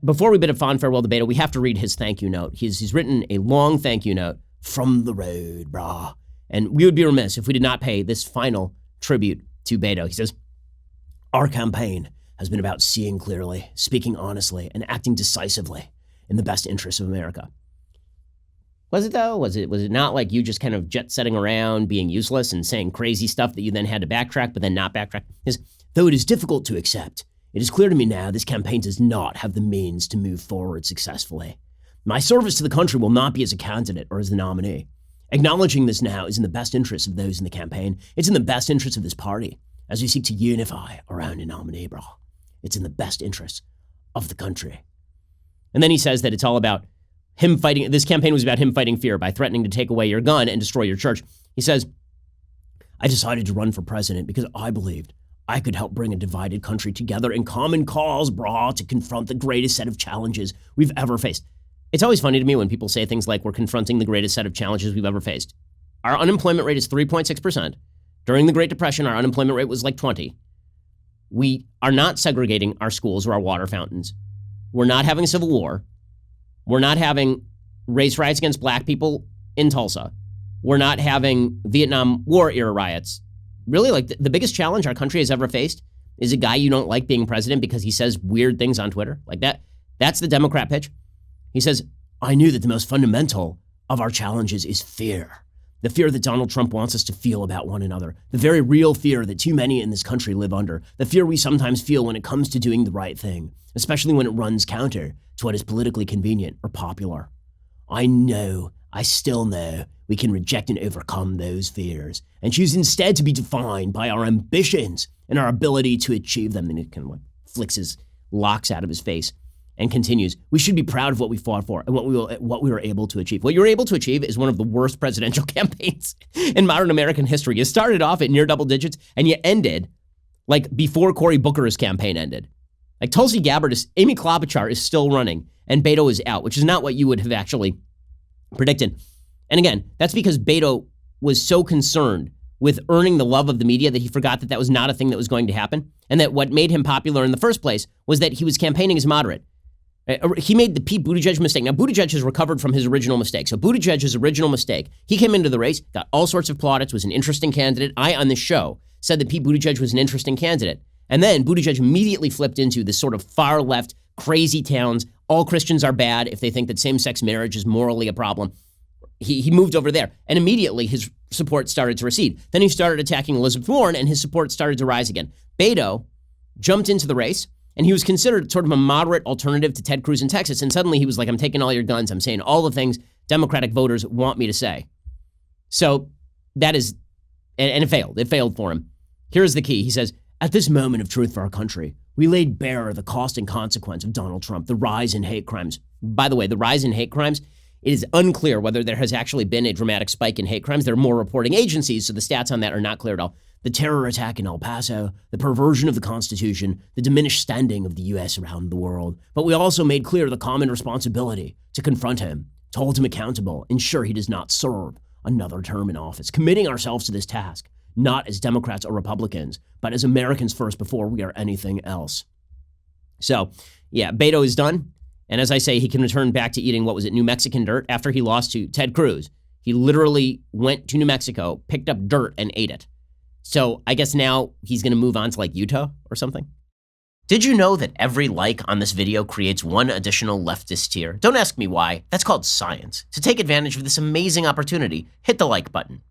before we bid a fond farewell to Beto, we have to read his thank you note. He's written a long thank you note from the road, brah. And we would be remiss if we did not pay this final tribute to Beto. He says, our campaign has been about seeing clearly, speaking honestly, and acting decisively in the best interests of America. Was it though? Was it not like you just kind of jet-setting around, being useless and saying crazy stuff that you then had to backtrack, but then not backtrack? Because though it is difficult to accept, it is clear to me now this campaign does not have the means to move forward successfully. My service to the country will not be as a candidate or as the nominee. Acknowledging this now is in the best interest of those in the campaign. It's in the best interest of this party as we seek to unify around a nominee, bro. It's in the best interest of the country. And then he says that it's all about him fighting. This campaign was about him fighting fear by threatening to take away your gun and destroy your church. He says, I decided to run for president because I believed I could help bring a divided country together in common cause, brah, to confront the greatest set of challenges we've ever faced. It's always funny to me when people say things like we're confronting the greatest set of challenges we've ever faced. Our unemployment rate is 3.6%. During the Great Depression, our unemployment rate was like 20. We are not segregating our schools or our water fountains. We're not having a civil war. We're not having race riots against black people in Tulsa. We're not having Vietnam War era riots. Really, like the biggest challenge our country has ever faced is a guy you don't like being president because he says weird things on Twitter. Like that. That's the Democrat pitch. He says, I knew that the most fundamental of our challenges is fear. The fear that Donald Trump wants us to feel about one another. The very real fear that too many in this country live under. The fear we sometimes feel when it comes to doing the right thing, especially when it runs counter to what is politically convenient or popular. I still know we can reject and overcome those fears and choose instead to be defined by our ambitions and our ability to achieve them. And it kind of like flicks his locks out of his face and continues, we should be proud of what we fought for and what we were able to achieve. What you were able to achieve is one of the worst presidential campaigns in modern American history. You started off at near double digits and you ended like before Cory Booker's campaign ended. Like Tulsi Gabbard Amy Klobuchar is still running and Beto is out, which is not what you would have actually predicted. And again, that's because Beto was so concerned with earning the love of the media that he forgot that that was not a thing that was going to happen. And that what made him popular in the first place was that he was campaigning as moderate. He made the Pete Buttigieg mistake. Now, Buttigieg has recovered from his original mistake. So Buttigieg's original mistake, he came into the race, got all sorts of plaudits, was an interesting candidate. I, on this show, said that Pete Buttigieg was an interesting candidate. And then Buttigieg immediately flipped into this sort of far left, crazy towns. All Christians are bad if they think that same-sex marriage is morally a problem. He moved over there. And immediately his support started to recede. Then he started attacking Elizabeth Warren and his support started to rise again. Beto jumped into the race. And he was considered sort of a moderate alternative to Ted Cruz in Texas. And suddenly he was like, I'm taking all your guns. I'm saying all the things Democratic voters want me to say. So that is, and it failed. It failed for him. Here's the key. He says, at this moment of truth for our country, we laid bare the cost and consequence of Donald Trump, the rise in hate crimes. By the way, the rise in hate crimes, it is unclear whether there has actually been a dramatic spike in hate crimes. There are more reporting agencies, so the stats on that are not clear at all. The terror attack in El Paso, the perversion of the Constitution, the diminished standing of the U.S. around the world. But we also made clear the common responsibility to confront him, to hold him accountable, ensure he does not serve another term in office, committing ourselves to this task, not as Democrats or Republicans, but as Americans first before we are anything else. So, yeah, Beto is done. And as I say, he can return back to eating, New Mexican dirt after he lost to Ted Cruz. He literally went to New Mexico, picked up dirt, and ate it. So I guess now he's going to move on to like Utah or something. Did you know that every like on this video creates one additional leftist tier? Don't ask me why. That's called science. To take advantage of this amazing opportunity, hit the like button.